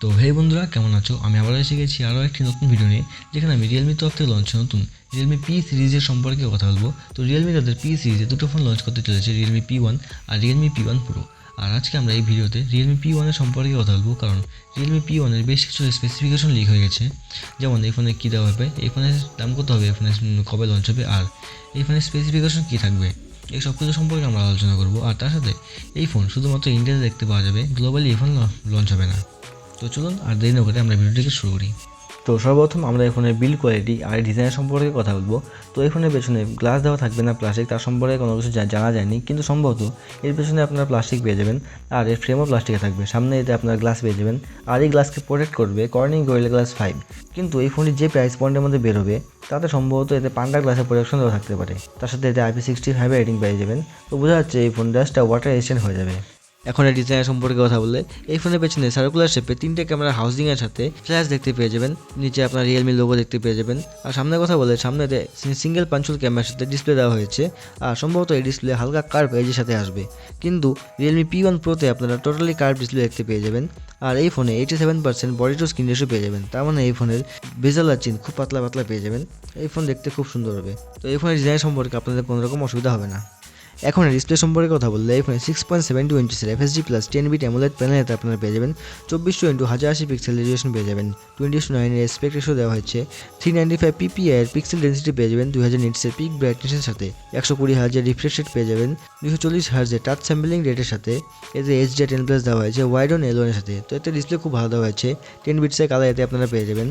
তো হে বন্ধুরা, কেমন আছো? আমি আবার এসে গেছি আরও একটি নতুন ভিডিও নিয়ে, যেখানে আমি রিয়েলমি তরফ থেকে লঞ্চ নতুন রিয়েলমি পি সিরিজের সম্পর্কে কথা বলবো। তো রিয়েলমি তাদের পি সিরিজে দুটো ফোন লঞ্চ করতে চলেছে, রিয়েলমি P1 আর রিয়েলমি P1 Pro। আর আজকে আমরা এই ভিডিওতে রিয়েলমি P1 সম্পর্কে কথা বলবো, কারণ রিয়েলমি P1 বেশ কিছু স্পেসিফিকেশন লিক হয়ে গেছে। যেমন এই ফোনে কী দেওয়া হবে, এই ফোনের দাম কত হবে, এই ফোনের কবে লঞ্চ হবে, আর এই ফোনের স্পেসিফিকেশন কী থাকবে, এই সব কিছু সম্পর্কে আমরা আলোচনা করবো। আর তার সাথে এই ফোন শুধুমাত্র ইন্ডিয়াতে দেখতে পাওয়া যাবে, গ্লোবালি এই ফোন লঞ্চ হবে না। তো চলুন আর দেরি না করে আমরা ভিডিওটিকে শুরু করি। তো সর্বপ্রথম আমরা এই ফোনের বিল্ড কোয়ালিটি আর ডিজাইনের সম্পর্কে কথা বলবো। তো এই ফোনের পেছনে গ্লাস দেওয়া থাকবে না, প্লাস্টিক, তার সম্পর্কে কোনো কিছু জানা যায়নি, কিন্তু সম্ভবত এর পেছনে আপনারা প্লাস্টিক পেয়ে যাবেন, আর এর ফ্রেমও প্লাস্টিকে থাকবে। সামনে এতে আপনার গ্লাস পেয়ে যাবেন, আর এই গ্লাসকে প্রোটেক্ট করবে কর্নিং গরিলা গ্লাস 5। কিন্তু এই ফোনটি যে প্রাইস পয়েন্টের মধ্যে বের হবে, তাতে সম্ভবত এতে পান্ডা গ্লাসের প্রোটেকশন দেওয়া থাকতে পারে। তার সাথে এতে IP65 রেটিং পেয়ে যাবেন। তো বোঝা যাচ্ছে এই ফোন জাস্ট ওয়াটার রেজিস্ট্যান্ট হয়ে যাবে। এখন এই ডিজাইনের সম্পর্কে কথা বললে, এই ফোনের পেছনে সার্কুলার শেপে 3টে ক্যামেরা হাউজিংয়ের সাথে ফ্ল্যাশ দেখতে পেয়ে যাবেন, নিচে আপনার রিয়েলমি লোগো দেখতে পেয়ে যাবেন। আর সামনের কথা বলে, সামনে সিঙ্গেল পাঞ্চুল ক্যামেরার সাথে ডিসপ্লে দেওয়া হয়েছে, আর সম্ভবত এই ডিসপ্লে হালকা কার্ভ এজের সাথে আসবে। কিন্তু রিয়েলমি P1 Proতে আপনারা টোটালি কার্ভ ডিসপ্লে দেখতে পেয়ে যাবেন। আর এই ফোনে 87% বডি টু স্ক্রিন রেশিও পেয়ে যাবেন, তার মানে এই ফোনের বেজেল আর চিন খুব পাতলা পাতলা পেয়ে যাবেন। এই ফোন দেখতে খুব সুন্দর হবে। তো এই ফোনের ডিজাইন সম্পর্কে আপনাদের কোনো রকম অসুবিধা হবে না। এখন ডিসপ্লে সম্পর্কে কথা বললে, এই ফোনে 6.72 ইঞ্চিসের FHD প্লাস 10 বিট অ্যামোলেড প্যানেলেতে আপনারা পেয়ে যাবেন 24x1080 পিক্সেল রেজুলেশন পেয়ে যাবেন, 20:9 এর অ্যাসপেক্ট রেশিও দেওয়া হয়েছে, 395 ppi এর পিক্সেল ডেন্সিটি পেয়ে যাবেন 2000 নিটসের পিক ব্রাইটনেসের সাথে, 120 হার্জের রিফ্রেশ রেট পেয়ে যাবেন, 240 হার্জের টাচ স্যাম্পলিং রেটের সাথে, এতে HDR10+ দেওয়া হয়েছে ওয়াইড অন L1 এর সাথে। তো এতে ডিসপ্লে খুব ভালো দেওয়া হয়েছে, 10 বিটসের কালার এতে আপনারা পেয়ে যাবেন,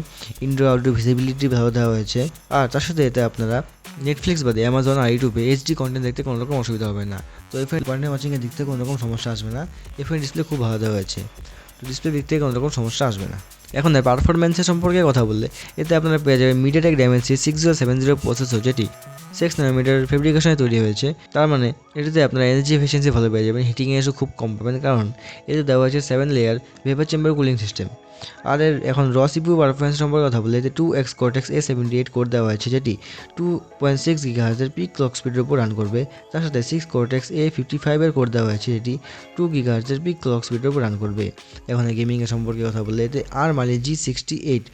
ইনডোর আউটডোর ভিজিবিলিটি ভালো দেওয়া হয়েছে। আর তার সাথে এতে আপনারা নেটফ্লিক্স বাদে অ্যামাজন আর ইউটিউবে HD কন্টেন্ট দেখতে কোনো রকম অসুবিধা হবে না। তো এই ফোনের কন্টেন্ট ওয়াচিংয়ের দিক থেকে কোনো রকম সমস্যা আসবে না। এই ফোনের ডিসপ্লে খুব ভালো দেওয়া হয়েছে, তো ডিসপ্লে দিক থেকে কোনো রকম সমস্যা আসবে না। এখন পারফরমেন্সের সম্পর্কে কথা বললে, এতে আপনারা পেয়ে যাবেন MediaTek Dimensity 6070 প্রসেসর, যেটি 6 nanometer ফেব্রিকেশনে তৈরি হয়েছে। তার মানে এটাতে আপনারা এনার্জি এফিসিয়েন্সি ভালো পেয়ে যাবেন, হিটিংয়ে এসে খুব কম পাবেন, কারণ এতে দেওয়া হয়েছে 7 layer vapour chamber cooling system. আর এর এখন র CPU পারফরমেন্স সম্পর্কে কথা বললে, এতে 2x Cortex A78 কোর দেওয়া হয়েছে, যেটি 2.6 GHz এর পিক ক্লক স্পিডের উপর রান করবে। তার সাথে 6 Cortex A55 এর কোর দেওয়া হয়েছে, যেটি 2 GHz এর পিক ক্লক স্পিডের উপর রান করবে। এখন গেমিংয়ের সম্পর্কে কথা বললে, এতে ARM G68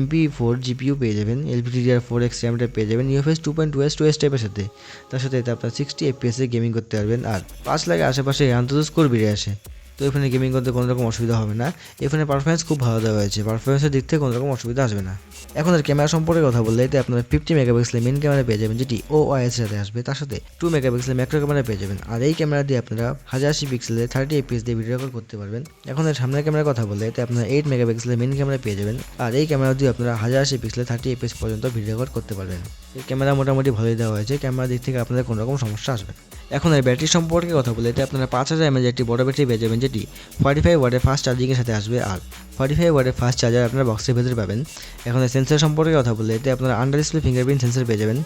MP4 GPU পেয়ে যাবেন, LPDDR4X র্যামটা পেয়ে যাবেন, UFS 2.2 2S টাইপের সাথে। তার সাথে এতে আপনার 60 FPS এ গেমিং করতে পারবেন, আর 5 লাখের আশেপাশে আন্তর্জাতিক স্কোর বেরিয়ে আসে। তো এই ফোনে গেমিং করতে কোনো রকম অসুবিধা হবে না। এই ফোনের পারফরমেন্স খুব ভালো দেওয়া হয়েছে, পারফরমেন্সের দিক থেকে কোনো রকম অসুবিধা আসবে না। এখন এর ক্যামেরা সম্পর্কে কথা বললে, এতে আপনারা 50 মেগাপিক্সেলের মেন ক্যামেরা পেয়ে যাবেন, যেটি OIS এর সাথে আসবে। তার সাথে 2 মেগাপিক্সেলের ম্যাক্রো ক্যামেরা পেয়ে যাবেন, আর এই ক্যামেরা দিয়ে আপনারা 1080 পিক্সেলে 30 FPS দিয়ে ভিডিও রেকর্ড করতে পারবেন। এখন এর সামনের ক্যামেরার কথা বললে, এতে আপনারা 8 মেগাপিক্সেলের মেন ক্যামেরা পেয়ে যাবেন, আর এই ক্যামেরা দিয়ে আপনারা 1080 পিক্সেলে 30 FPS পর্যন্ত ভিডিও রেকর্ড করতে পারবেন। এই ক্যামেরা মোটামুটি ভালোই দেওয়া হয়েছে, ক্যামেরার দিক থেকে আপনাদের কোনো রকম সমস্যা আসবে না। এখন এর ব্যাটারি সম্পর্কে কথা বলে, এতে আপনারা 5000 mAh একটি বড় ব্যাটারি পেয়ে যাবেন, যেটি 45 ওয়াটের ফাস্ট চার্জিংয়ের সাথে আসবে, আর 45 ওয়াটের ফাস্ট চার্জার আপনারা বক্সের ভেতরে পাবেন। এখন সেন্সর সম্পর্কে কথা বললে, এতে আপনারা আন্ডার ডিসপ্লে ফিঙ্গারপ্রিন্ট সেন্সর পেয়ে যাবেন,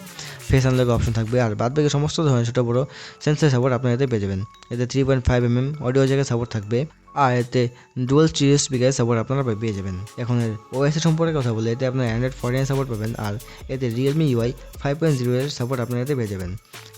ফেস আনলক অপশন থাকবে, আর বাদবাকি সমস্ত ধরনের ছোটো বড়ো সেন্সর সাপোর্ট আপনারা এতে পেয়ে যাবেন। এতে 3.5 mm অডিও জ্যাকের সাপোর্ট থাকবে, আর এতে ডুয়াল স্টিরিও স্পিকারের সাপোর্ট আপনারা পেয়ে যাবেন। এখন এর OS এর সম্পর্কে কথা বলে, এতে আপনারা Android 14 সাপোর্ট পাবেন, আর এতে Realme UI 5.0 এর সাপোর্ট আপনারা এতে পেয়ে যাবেন।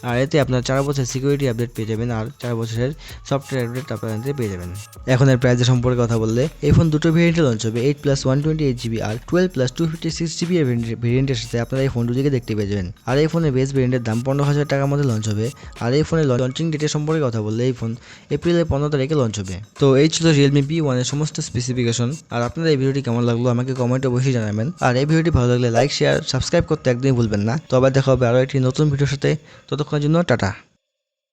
আর এতে আপনার 4 বছরের সিকিউরিটি আপডেট পেয়ে যাবেন, আর 4 বছরের সফটওয়্যার আপডেট আপনারা এতে পেয়ে যাবেন। এখন এর প্রাইসের সম্পর্কে কথা বললে, এই ফোন দুটো ভেরিয়েন্টে লঞ্চ হবে, 8+128GB আর 12+256GB এর ভেরিয়েন্টের সাথে আপনারা এই ফোন দুটিকে দেখতে পেয়ে যাবেন। আর এই ফোনের বেস ভেরিয়েন্টের দাম 15,000 টাকার মধ্যে লঞ্চ হবে। আর এই ফোনের লঞ্চিং ডেটের সম্পর্কে কথা বললে, এই ফোন এপ্রিলের 15 তারিখে লঞ্চ হবে। তো এই ছিল রিয়েলমি P1 এর সমস্ত স্পেসিফিকেশন। আর আপনাদের এই ভিডিওটি কেমন লাগলো আমাকে কমেন্টে অবশ্যই জানাবেন। আর এই ভিডিওটি ভালো লাগলে লাইক, শেয়ার, সাবস্ক্রাইব করতে একদমই ভুলবেন না। তো আবার দেখা হবে আরও একটি নতুন ভিডিওর সাথে। ততক্ষণের জন্য টাটা।